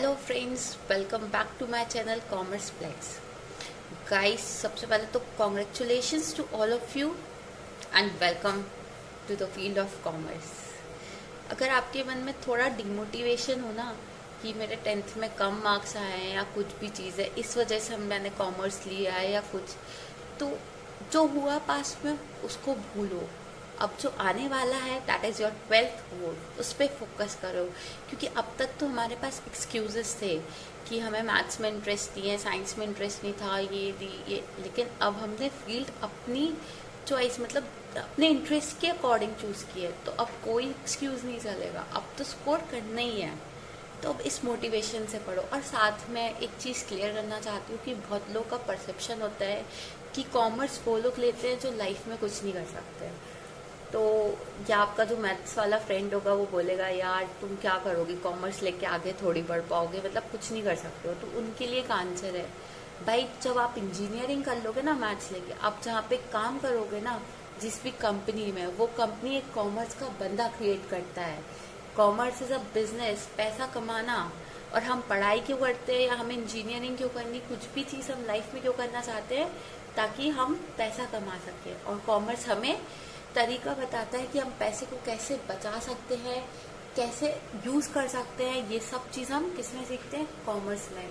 Hello friends, welcome back to my channel commerce plex. Guys, सबसे पहले तो congratulations to all of you and welcome to the field of commerce. अगर आपके मन में थोड़ा डिमोटिवेशन हो ना कि मेरे 10th में कम मार्क्स आए हैं या कुछ भी चीज़ है इस वजह से मैंने कॉमर्स लिया है या कुछ, तो जो हुआ पास्ट में उसको भूलो। अब जो आने वाला है that is your 12th board, उस पर फोकस करो। क्योंकि अब तक तो हमारे पास एक्सक्यूजेस थे कि हमें मैथ्स में इंटरेस्ट नहीं है, साइंस में इंटरेस्ट नहीं था, ये लेकिन अब हमने फील्ड अपनी चॉइस मतलब अपने इंटरेस्ट के अकॉर्डिंग चूज़ की है, तो अब कोई एक्सक्यूज़ नहीं चलेगा, अब तो स्कोर करना ही है। तो अब इस मोटिवेशन से पढ़ो। और साथ में एक चीज़ क्लियर करना चाहती हूँ कि बहुत लोगों का परसेप्शन होता है कि कॉमर्स वो लोग लेते हैं जो लाइफ में कुछ नहीं कर सकते। तो या आपका जो मैथ्स वाला फ्रेंड होगा वो बोलेगा यार तुम क्या करोगे, कॉमर्स लेके आगे थोड़ी बढ़ पाओगे, मतलब कुछ नहीं कर सकते हो। तो उनके लिए एक आंसर है भाई, जब आप इंजीनियरिंग कर लोगे ना मैथ्स लेके, आप जहाँ पे काम करोगे ना जिस भी कंपनी में, वो कंपनी एक कॉमर्स का बंदा क्रिएट करता है। कॉमर्स इज अ बिजनेस, पैसा कमाना। और हम पढ़ाई क्यों करते हैं या हमें इंजीनियरिंग क्यों करनी, कुछ भी चीज़ हम लाइफ में क्यों करना चाहते हैं, ताकि हम पैसा कमा सकें। और कॉमर्स हमें तरीका बताता है कि हम पैसे को कैसे बचा सकते हैं, कैसे यूज कर सकते हैं। ये सब चीज़ हम किसमें सीखते हैं, कॉमर्स में।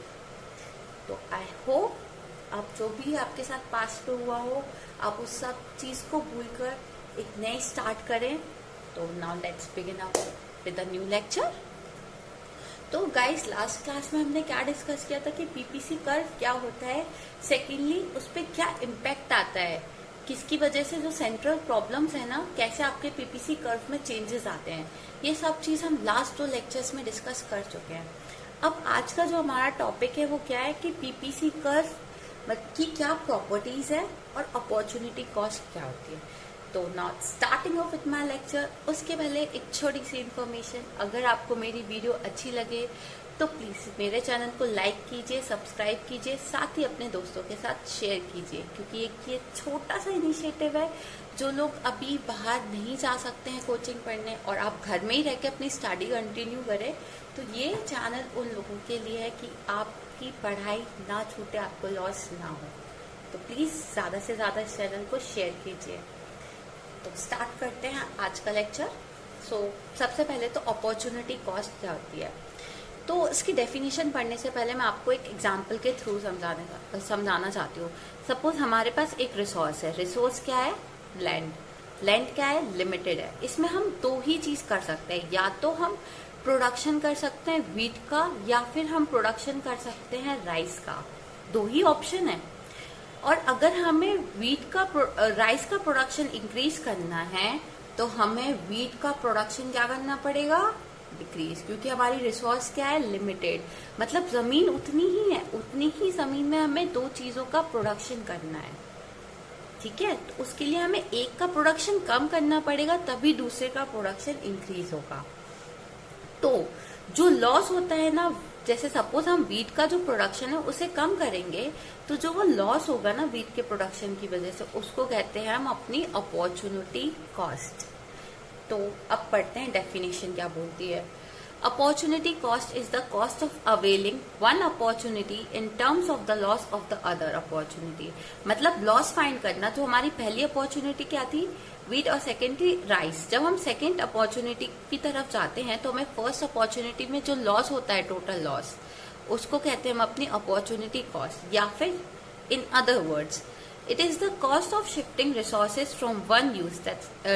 तो आई होप आप जो भी आपके साथ पास्ट हुआ हो, आप उस सब चीज़ को भूलकर एक नई स्टार्ट करें। तो now let's begin up with a new lecture. तो गाइस, लास्ट क्लास में हमने क्या डिस्कस किया था कि पीपीसी कर्व क्या होता है, सेकेंडली उस पर क्या इम्पैक्ट आता है, किसकी वजह से जो सेंट्रल प्रॉब्लम्स है ना, कैसे आपके पीपीसी कर्व में चेंजेस आते हैं। ये सब चीज़ हम लास्ट 2 लेक्चर्स में डिस्कस कर चुके हैं। अब आज का जो हमारा टॉपिक है वो क्या है कि पीपीसी कर्व की क्या प्रॉपर्टीज है और अपॉर्चुनिटी कॉस्ट क्या होती है। तो not starting of with my lecture, उसके पहले एक छोटी सी इन्फॉर्मेशन। अगर आपको मेरी वीडियो अच्छी लगे तो प्लीज़ मेरे चैनल को लाइक कीजिए, सब्सक्राइब कीजिए, साथ ही अपने दोस्तों के साथ शेयर कीजिए। क्योंकि एक ये छोटा सा इनिशिएटिव है, जो लोग अभी बाहर नहीं जा सकते हैं कोचिंग पढ़ने और आप घर में ही रह के अपनी स्टडी कंटिन्यू करें, तो ये चैनल उन लोगों के लिए है कि आपकी पढ़ाई ना छूटे, आपको लॉस ना हो। तो प्लीज़ ज़्यादा से ज़्यादा इस चैनल को शेयर कीजिए। तो स्टार्ट करते हैं आज का लेक्चर। सबसे पहले तो अपॉर्चुनिटी कॉस्ट क्या होती है। तो इसकी डेफिनेशन पढ़ने से पहले मैं आपको एक एग्जांपल के थ्रू समझाना चाहती हूँ। सपोज हमारे पास एक रिसोर्स है। रिसोर्स क्या है, लैंड। लैंड क्या है, लिमिटेड है। इसमें हम 2 ही चीज़ कर सकते हैं, या तो हम प्रोडक्शन कर सकते हैं व्हीट का, या फिर हम प्रोडक्शन कर सकते हैं राइस का। 2 ही ऑप्शन है। और अगर हमें राइस का प्रोडक्शन इंक्रीज करना है तो हमें व्हीट का प्रोडक्शन क्या करना पड़ेगा, डिक्रीज। क्योंकि हमारी रिसोर्स क्या है, लिमिटेड। मतलब जमीन उतनी ही है, उतनी ही जमीन में हमें 2 चीजों का प्रोडक्शन करना है। ठीक है, तो उसके लिए हमें एक का प्रोडक्शन कम करना पड़ेगा, तभी दूसरे का प्रोडक्शन इंक्रीज होगा। तो जो लॉस होता है ना, जैसे सपोज हम व्हीट का जो प्रोडक्शन है उसे कम करेंगे, तो जो वो लॉस होगा ना व्हीट के प्रोडक्शन की वजह से, उसको कहते हैं हम अपनी अपॉर्चुनिटी कॉस्ट। तो अब पढ़ते हैं डेफिनेशन क्या बोलती है। Opportunity cost is the cost of availing one opportunity in terms of the loss of the other opportunity. मतलब लॉस फाइंड करना। तो हमारी पहली अपॉर्चुनिटी क्या थी, व्हीट, और सेकेंडरी राइस। जब हम सेकेंड अपॉर्चुनिटी की तरफ जाते हैं तो हमें फर्स्ट अपॉर्चुनिटी में जो लॉस होता है, टोटल लॉस, उसको कहते हैं हम अपनी अपॉर्चुनिटी कॉस्ट। या फिर in other words, it is the cost of shifting resources from one use,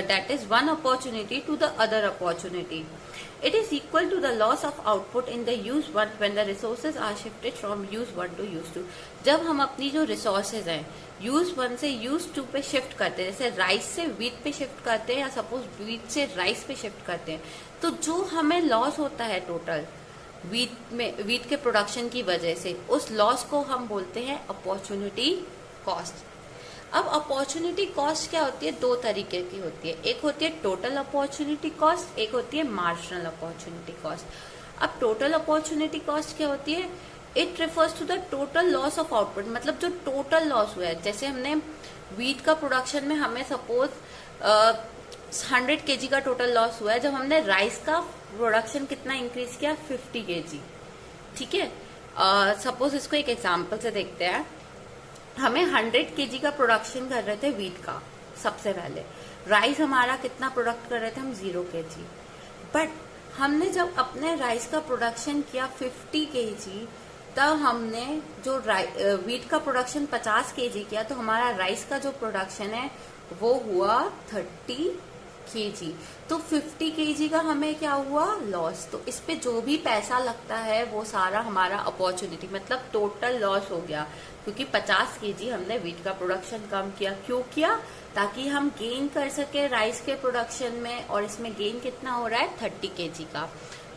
that is one opportunity, to the other opportunity. It is equal to the loss of output in the use 1 when the resources are shifted from use 1 to use 2. जब हम अपनी जो resources हैं use 1 से use 2 पे shift करते हैं, जैसे राइस से व्हीट पे शिफ्ट करते हैं या सपोज व्हीट से राइस पे शिफ्ट करते हैं, तो जो हमें लॉस होता है टोटल व्हीट के प्रोडक्शन की वजह से, उस लॉस को हम बोलते हैं अपॉर्चुनिटी कॉस्ट। अब अपॉर्चुनिटी कॉस्ट क्या होती है, 2 तरीके की होती है। एक होती है टोटल अपॉर्चुनिटी कॉस्ट, एक होती है मार्जिनल अपॉर्चुनिटी कॉस्ट। अब टोटल अपॉर्चुनिटी कॉस्ट क्या होती है, it refers to the total loss of output. मतलब जो टोटल लॉस हुआ है, जैसे हमने व्हीट का प्रोडक्शन में हमें सपोज 100 kg का टोटल लॉस हुआ है, जब हमने राइस का प्रोडक्शन कितना इंक्रीज किया, 50 kg। ठीक है। सपोज इसको एक एग्जांपल से देखते हैं। हमें 100 केजी का प्रोडक्शन कर रहे थे वीट का सबसे पहले। राइस हमारा कितना प्रोडक्ट कर रहे थे हम, 0 केजी। बट हमने जब अपने राइस का प्रोडक्शन किया 50 केजी, तब हमने जो वीट का प्रोडक्शन 50 केजी किया, तो हमारा राइस का जो प्रोडक्शन है वो हुआ 30 केजी। तो 50 केजी का हमें क्या हुआ, लॉस। तो इस पे जो भी पैसा लगता है वो सारा हमारा अपॉर्चुनिटी, मतलब टोटल लॉस हो गया, क्योंकि 50 केजी हमने वीट का प्रोडक्शन कम किया। क्यों किया, ताकि हम गेन कर सके राइस के प्रोडक्शन में, और इसमें गेन कितना हो रहा है, 30 केजी का।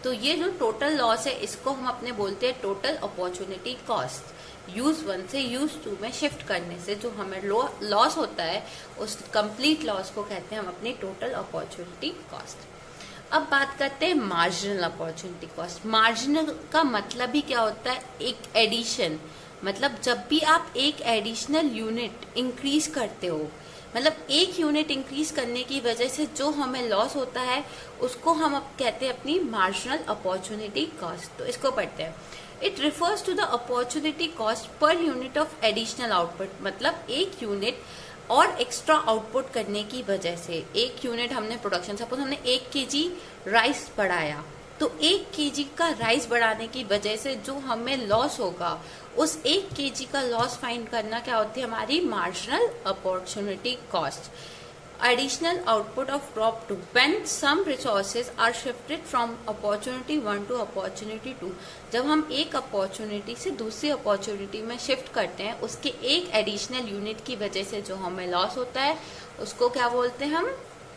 तो ये जो टोटल लॉस है इसको हम अपने बोलते हैं टोटल अपॉर्चुनिटी कॉस्ट। यूज 1 से यूज 2 में शिफ्ट करने से जो हमें लॉस होता है, उस कंप्लीट लॉस को कहते हैं हम अपनी टोटल अपॉर्चुनिटी कॉस्ट। अब बात करते हैं मार्जिनल अपॉर्चुनिटी कॉस्ट। मार्जिनल का मतलब ही क्या होता है, एक एडिशन। मतलब जब भी आप एक एडिशनल यूनिट इंक्रीज करते हो, मतलब एक यूनिट इंक्रीज करने की वजह से जो हमें लॉस होता है, उसको हम अब कहते हैं अपनी मार्जिनल अपॉर्चुनिटी कॉस्ट। तो इसको पढ़ते हैं। It refers to the opportunity cost per unit of additional output. मतलब एक यूनिट और एक्स्ट्रा आउटपुट करने की वजह से, एक यूनिट हमने प्रोडक्शन, सपोज हमने 1 केजी राइस बढ़ाया, तो 1 केजी का राइस बढ़ाने की वजह से जो हमें लॉस होगा, उस 1 केजी का लॉस फाइंड करना क्या होती है, हमारी marginal opportunity cost. Additional output of crop 2 when some resources are shifted from opportunity 1 to opportunity 2। जब हम एक अपॉर्चुनिटी से दूसरी अपॉर्चुनिटी में शिफ्ट करते हैं, उसके एक एडिशनल यूनिट की वजह से जो हमें लॉस होता है, उसको क्या बोलते हैं हम,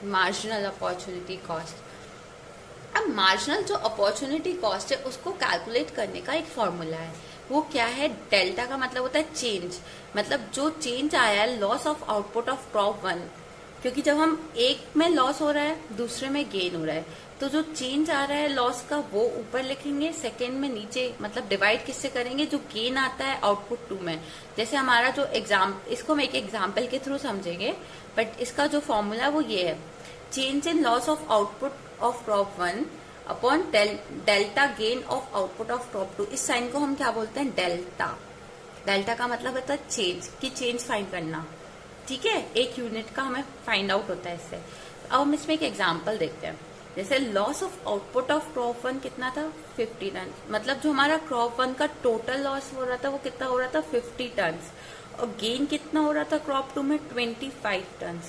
मार्जिनल अपॉर्चुनिटी कॉस्ट। अब मार्जिनल जो अपॉर्चुनिटी कॉस्ट है उसको कैलकुलेट करने का एक फॉर्मूला है। वो क्या है, डेल्टा का मतलब होता है चेंज। मतलब जो चेंज आया है, loss of output of crop 1, क्योंकि जब हम एक में लॉस हो रहा है, दूसरे में गेन हो रहा है, तो जो चेंज आ रहा है लॉस का वो ऊपर लिखेंगे, सेकेंड में नीचे, मतलब डिवाइड किससे करेंगे, जो गेन आता है आउटपुट 2 में। जैसे हमारा जो इसको हम एक एग्जाम्पल के थ्रू समझेंगे, बट इसका जो फॉर्मूला वो ये है, change in loss of output of crop 1 upon delta gain of output of crop 2। इस साइन को हम क्या बोलते हैं, डेल्टा। डेल्टा का मतलब होता है चेंज, की चेंज फाइंड करना। ठीक है, एक यूनिट का हमें फाइंड आउट होता है इससे। अब हम इसमें एक एग्जांपल देखते हैं। जैसे loss of output of crop 1 कितना था, 50 टन। मतलब जो हमारा क्रॉप 1 का टोटल लॉस हो रहा था वो कितना हो रहा था, 50 टन। और गेन कितना हो रहा था क्रॉप 2 में, 25 टन।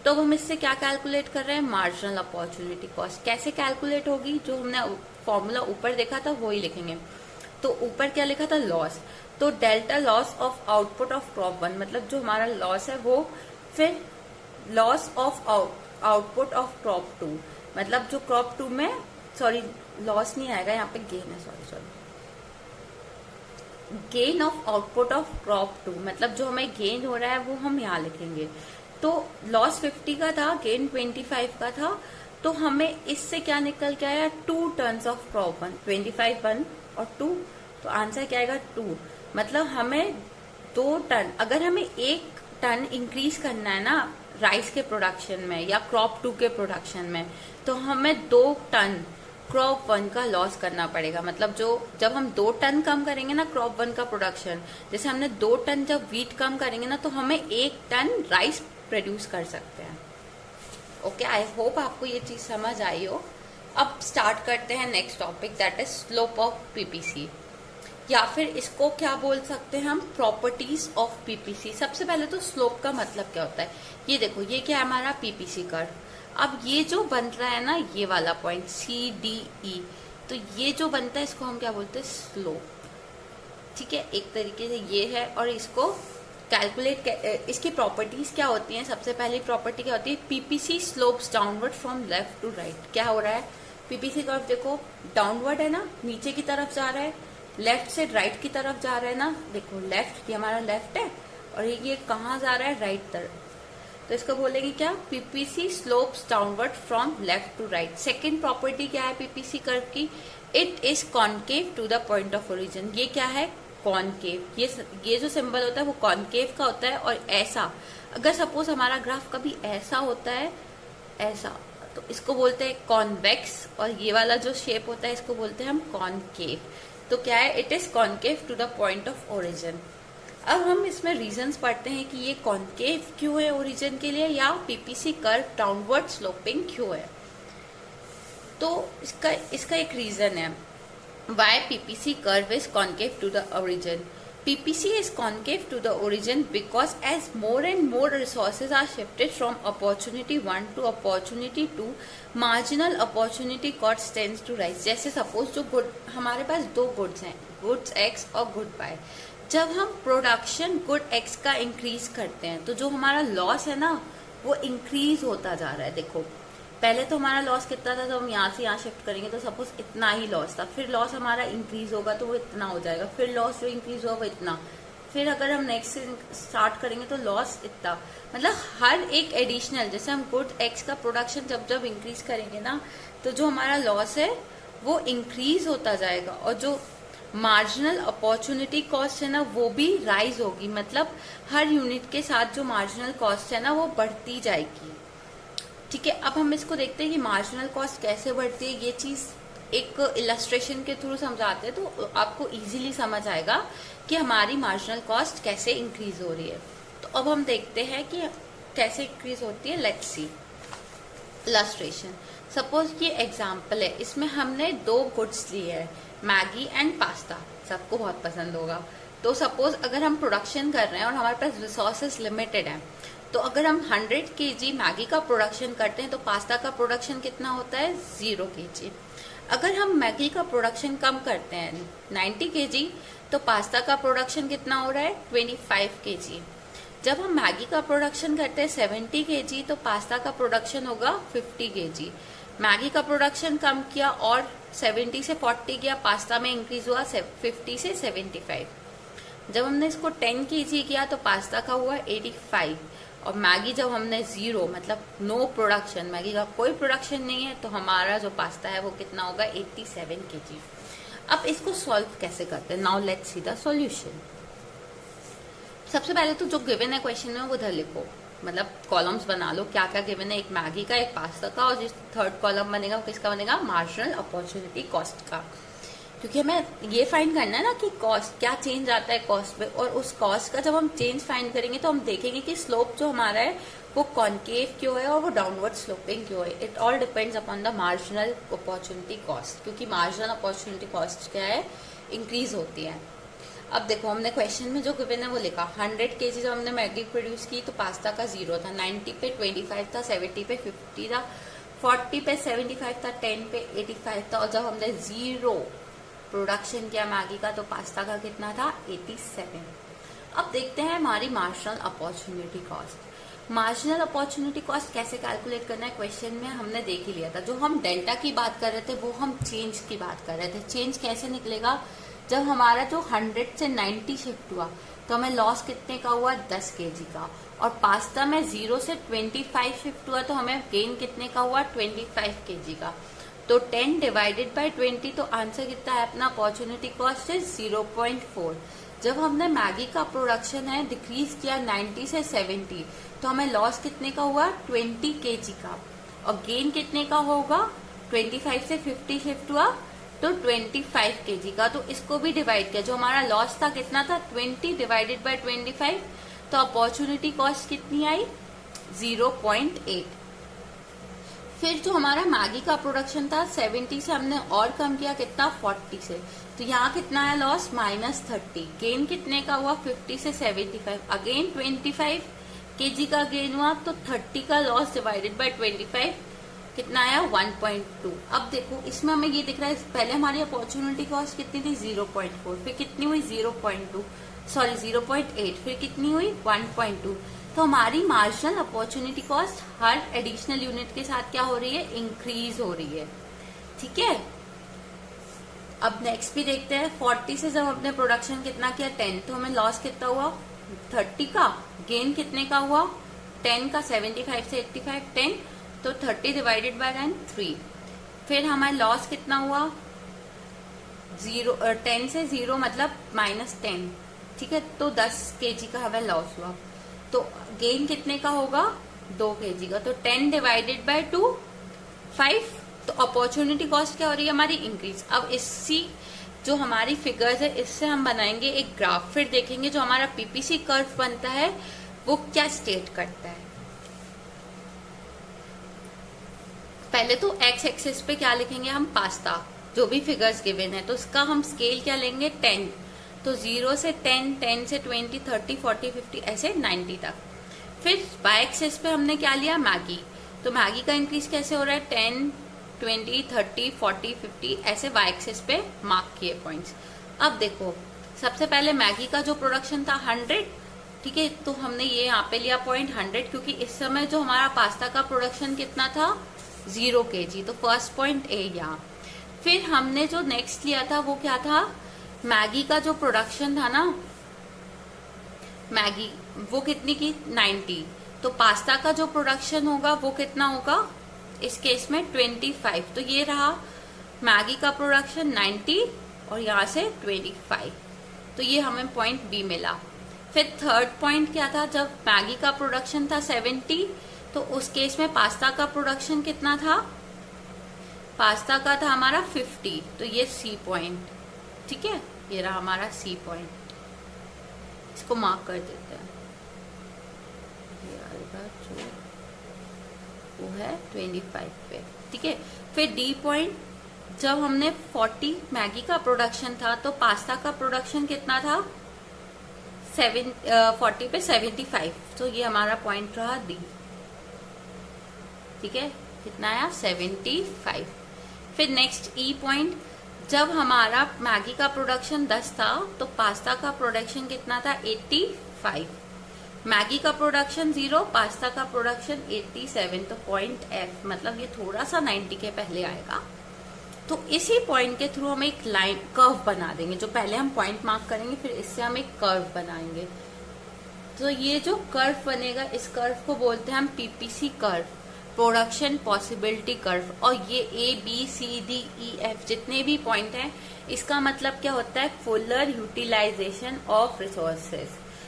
तो अब हम इससे क्या कैलकुलेट कर रहे हैं, मार्जिनल अपॉर्चुनिटी कॉस्ट। कैसे कैलकुलेट होगी, जो हमने फॉर्मूला ऊपर देखा था वही लिखेंगे। तो ऊपर क्या लिखा था, लॉस। तो delta loss of output of crop 1, मतलब जो हमारा लॉस है वो, फिर loss of output of crop 2, मतलब जो क्रॉप 2 में, सॉरी लॉस नहीं आएगा यहाँ पे, गेन है, sorry gain of output of crop 2, मतलब जो हमें गेन हो रहा है वो हम यहाँ लिखेंगे। तो लॉस 50 का था, गेन 25 का था, तो हमें इससे क्या निकल के आया, 2 टन ऑफ क्रॉप 1, 25 1 और 2, तो आंसर क्या आएगा, 2। मतलब हमें 2 टन, अगर हमें 1 टन इंक्रीज करना है ना राइस के प्रोडक्शन में या क्रॉप 2 के प्रोडक्शन में, तो हमें 2 टन क्रॉप 1 का लॉस करना पड़ेगा। मतलब जब हम 2 टन कम करेंगे ना क्रॉप 1 का प्रोडक्शन, जैसे हमने 2 टन जब वीट कम करेंगे ना, तो हमें 1 टन राइस प्रोड्यूस कर सकते हैं। ओके, आई होप आपको ये चीज समझ आई हो। अब स्टार्ट करते हैं next topic, that is slope of PPC, या फिर इसको क्या बोल सकते हैं हम, प्रॉपर्टीज ऑफ पीपीसी। सबसे पहले तो स्लोप का मतलब क्या होता है, ये देखो, ये क्या है हमारा पीपीसी कर्व। अब ये जो बन रहा है ना, ये वाला पॉइंट CDE, तो ये जो बनता है इसको हम क्या बोलते हैं, स्लोप। ठीक है, एक तरीके से ये है। और इसको कैलकुलेट, इसकी प्रॉपर्टीज क्या होती हैं, सबसे पहली प्रॉपर्टी क्या होती है, PPC slopes downward from left to right. क्या हो रहा है, पीपीसी कर्व देखो डाउनवर्ड है ना, नीचे की तरफ जा रहा है, लेफ्ट से राइट की तरफ जा रहा है ना, देखो लेफ्ट, ये हमारा लेफ्ट है, और ये कहाँ जा रहा है, राइट तरफ। तो इसको बोलेंगे क्या, PPC slopes downward from left to right. Second property क्या है पीपीसी कर्व की, it is concave to the point of origin. ये क्या है, कॉन्केव। ये जो सिंबल होता है वो कॉन्केव का होता है। और ऐसा, अगर सपोज हमारा ग्राफ कभी ऐसा होता है, ऐसा, तो इसको बोलते हैं कॉन्वेक्स, और ये वाला जो शेप होता है इसको बोलते हैं हम कॉनकेव। तो क्या है, it is concave to the point of origin. अब हम इसमें रीजंस पढ़ते हैं कि ये कॉनकेव क्यों है ओरिजिन के लिए, या पीपीसी कर्व डाउनवर्ड स्लोपिंग क्यों है। तो इसका एक रीजन है, why PPC curve is concave to the origin. PPC is concave to the origin because as more and more resources are shifted from opportunity 1 to opportunity 2, marginal opportunity cost tends to rise। जैसे suppose जो good, हमारे पास दो goods हैं, goods X और good Y। जब हम production good X का increase करते हैं तो जो हमारा लॉस है ना वो इंक्रीज होता जा रहा है। देखो पहले तो हमारा लॉस कितना था, तो हम यहाँ से यहाँ शिफ्ट करेंगे तो सपोज इतना ही लॉस था, फिर लॉस हमारा इंक्रीज होगा तो वो इतना हो जाएगा, फिर लॉस जो इंक्रीज होगा वो इतना, फिर अगर हम नेक्स्ट से स्टार्ट करेंगे तो लॉस इतना। मतलब हर एक एडिशनल, जैसे हम गुड एक्स का प्रोडक्शन जब जब इंक्रीज करेंगे ना तो जो हमारा लॉस है वो इंक्रीज होता जाएगा, और जो मार्जिनल अपॉर्चुनिटी कॉस्ट है ना वो भी राइज होगी। मतलब हर यूनिट के साथ जो मार्जिनल कॉस्ट है ना वो बढ़ती जाएगी। ठीक है, अब हम इसको देखते हैं कि मार्जिनल कॉस्ट कैसे बढ़ती है। ये चीज एक इलस्ट्रेशन के थ्रू समझाते हैं तो आपको इजीली समझ आएगा कि हमारी मार्जिनल कॉस्ट कैसे इंक्रीज हो रही है। तो अब हम देखते हैं कि कैसे इंक्रीज होती है। Let's see illustration. सपोज ये एग्जांपल है, इसमें हमने दो गुड्स लिए है, मैगी एंड पास्ता, सबको बहुत पसंद होगा। तो सपोज अगर हम प्रोडक्शन कर रहे हैं और हमारे पास रिसोर्सेज लिमिटेड है, तो अगर हम 100 kg मैगी का प्रोडक्शन करते हैं तो पास्ता का प्रोडक्शन कितना होता है, 0 kg। अगर हम मैगी का प्रोडक्शन कम करते हैं 90 kg, तो पास्ता का प्रोडक्शन कितना हो रहा है, 25 kg। जब हम मैगी का प्रोडक्शन करते हैं 70 kg, तो पास्ता का प्रोडक्शन होगा 50 kg। मैगी का प्रोडक्शन कम किया और 70 से 40 किया, पास्ता में इंक्रीज हुआ 50 से 75। जब हमने इसको 10 kg किया तो पास्ता का हुआ 85, और मैगी जब हमने 0 मतलब नो प्रोडक्शन, मैगी का कोई प्रोडक्शन नहीं है, तो हमारा जो पास्ता है वो कितना होगा, 87 kg। अब इसको सॉल्व कैसे करते हैं, now let's see the solution. सबसे पहले तो जो गिवन है क्वेश्चन में वो उधर लिखो, मतलब कॉलम्स बना लो, क्या क्या गिवन है, एक मैगी का, एक पास्ता का, और जिस थर्ड कॉलम बनेगा वो किसका बनेगा, मार्जिनल अपॉर्चुनिटी कॉस्ट का। क्योंकि हमें ये फाइंड करना है ना कि कॉस्ट क्या चेंज आता है कॉस्ट पे, और उस कॉस्ट का जब हम चेंज फाइंड करेंगे तो हम देखेंगे कि स्लोप जो हमारा है वो कॉनकेव क्यों है और वो डाउनवर्ड स्लोपिंग क्यों है। It all depends upon the marginal opportunity cost, क्योंकि मार्जिनल अपॉर्चुनिटी कॉस्ट क्या है, इंक्रीज होती है। अब देखो हमने क्वेश्चन में जो गिवन है वो लिखा, 100 kg जब हमने मैगी प्रोड्यूस की तो पास्ता का 0 था, 90 पे 25 था, 70 पे 50 था, 40 पे 75 था, 10 पे 85 था, और जब हमने 0 प्रोडक्शन किया मैगी का तो पास्ता का कितना था, 87। अब देखते हैं हमारी marginal opportunity cost. Marginal opportunity cost कैसे कैलकुलेट करना है, क्वेश्चन में हमने देख ही लिया था। जो हम डेल्टा की बात कर रहे थे वो हम चेंज की बात कर रहे थे। चेंज कैसे निकलेगा, जब हमारा जो 100 से 90 शिफ्ट हुआ तो हमें लॉस कितने का हुआ, 10 kg का, और पास्ता में 0 से 25 शिफ्ट हुआ तो हमें गेन कितने का हुआ, 25 kg का। तो 10 डिवाइडेड बाय 20, तो आंसर कितना है अपना, अपॉर्चुनिटी कॉस्ट है 0.4। जब हमने मैगी का प्रोडक्शन है डिक्रीज किया 90 से 70, तो हमें लॉस कितने का हुआ, 20 kg का, और गेन कितने का होगा, 25 से 50 शिफ्ट हुआ तो 25 kg का। तो इसको भी डिवाइड किया, जो हमारा लॉस था कितना था, 20 डिवाइडेड बाय 25, तो अपॉर्चुनिटी कॉस्ट कितनी आई, 0.8। फिर जो हमारा मैगी का प्रोडक्शन था 70 से हमने और कम किया कितना, 40 से, तो यहाँ कितना है लॉस, -30। गेन कितने का हुआ, 50 से 75, अगेन 25 kg का गेन हुआ, तो 30 का लॉस डिवाइडेड बाय 25 कितना आया, 1.2। अब देखो इसमें हमें ये दिख रहा है, पहले हमारी अपॉर्चुनिटी कॉस्ट कितनी थी, 0.4, फिर कितनी हुई, 0.8, फिर कितनी हुई, 1.2। तो हमारी मार्जिनल अपॉर्चुनिटी कॉस्ट हर एडिशनल यूनिट के साथ क्या हो रही है, इंक्रीज हो रही है। ठीक है, अब नेक्स्ट भी देखते हैं। 40 से जब हमने प्रोडक्शन कितना किया, 10, तो हमें लॉस कितना हुआ, 30 का, गेन कितने का हुआ, 10 का, 75 से 85, 10, तो 30 डिवाइडेड बाय 3। फिर हमारा लॉस कितना हुआ, 10 से 0 मतलब -10, ठीक है, तो 10 kg का हमें लॉस हुआ। तो गेन कितने का होगा, 2 kg का, तो 10 डिवाइडेड बाय 2, 5, तो अपॉर्चुनिटी कॉस्ट क्या हो रही है हमारी, इंक्रीज। अब इसी जो हमारी फिगर्स है इससे हम बनाएंगे एक ग्राफ, फिर देखेंगे जो हमारा पीपीसी कर्व बनता है वो क्या स्टेट करता है। पहले तो एक्स एक्सिस पे क्या लिखेंगे हम, पास्ता, जो भी फिगर्स गिवन है, तो इसका हम स्केल क्या लेंगे, 10, तो 0 से 10, 10 से 20, 30, 40, 50 ऐसे 90 तक। फिर वाई एक्सिस पे हमने क्या लिया, मैगी, तो मैगी का इंक्रीज कैसे हो रहा है, 10, 20, 30, 40, 50 ऐसे वाई एक्सिस पे मार्क किए पॉइंट्स। अब देखो सबसे पहले मैगी का जो प्रोडक्शन था 100, ठीक है, तो हमने ये यहाँ पे लिया पॉइंट 100, क्योंकि इस समय जो हमारा पास्ता का प्रोडक्शन कितना था, 0 kg, तो फर्स्ट पॉइंट ए यहाँ। फिर हमने जो नेक्स्ट लिया था वो क्या था, मैगी का जो प्रोडक्शन था ना, मैगी वो कितनी की, 90, तो पास्ता का जो प्रोडक्शन होगा वो कितना होगा, इस केस में 25, तो ये रहा मैगी का प्रोडक्शन 90 और यहाँ से 25, तो ये हमें पॉइंट बी मिला। फिर थर्ड पॉइंट क्या था, जब मैगी का प्रोडक्शन था 70, तो उस केस में पास्ता का प्रोडक्शन कितना था, पास्ता का था हमारा 50, तो ये सी पॉइंट, ठीक है, ये रहा हमारा सी पॉइंट, इसको मार्क कर देते हैं, ये आएगा जो वो है 25 पे, ठीक है। फिर डी पॉइंट, जब हमने 40 मैगी का प्रोडक्शन था तो पास्ता का प्रोडक्शन कितना था, 40 पे 75, तो ये हमारा पॉइंट रहा डी, ठीक है, कितना आया 75। फिर नेक्स्ट ई पॉइंट, जब हमारा मैगी का प्रोडक्शन 10 था तो पास्ता का प्रोडक्शन कितना था, 85, मैगी का प्रोडक्शन 0, पास्ता का प्रोडक्शन 87, तो पॉइंट एफ, मतलब ये थोड़ा सा 90 के पहले आएगा। तो इसी पॉइंट के थ्रू हम एक लाइन कर्व बना देंगे, जो पहले हम पॉइंट मार्क करेंगे फिर इससे हम एक कर्व बनाएंगे। तो ये जो कर्व बनेगा, इस कर्व को बोलते हैं हम PPC curve, production possibility curve, और ये A B C D E F जितने भी पॉइंट हैं, इसका मतलब क्या होता है, फुलर यूटिलाइजेशन ऑफ रिसोर्सेज।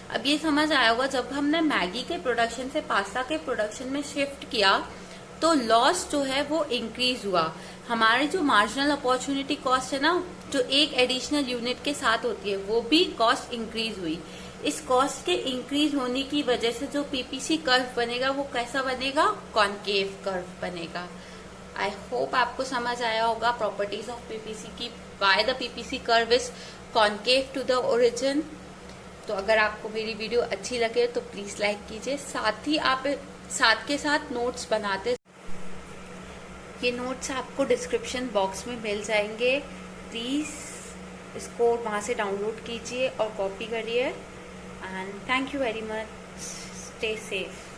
अब ये समझ आया होगा, जब हमने मैगी के प्रोडक्शन से पास्ता के प्रोडक्शन में शिफ्ट किया तो लॉस जो है वो इंक्रीज हुआ, हमारी जो मार्जिनल अपॉर्चुनिटी कॉस्ट है ना, जो एक एडिशनल यूनिट के साथ होती है, वो भी कॉस्ट इंक्रीज हुई। इस कॉस्ट के इंक्रीज होने की वजह से जो पीपीसी कर्व बनेगा वो कैसा बनेगा, कॉनकेव कर्व बनेगा। आई होप आपको समझ आया होगा प्रॉपर्टीज ऑफ पीपीसी की, why the PPC curve is concave to the origin. तो अगर आपको मेरी वीडियो अच्छी लगे तो प्लीज लाइक कीजिए, साथ ही आप साथ के साथ नोट्स बनाते, ये नोट्स आपको डिस्क्रिप्शन बॉक्स में मिल जाएंगे, प्लीज़ इसको वहाँ से डाउनलोड कीजिए और कॉपी करिए। And thank you very much, stay safe.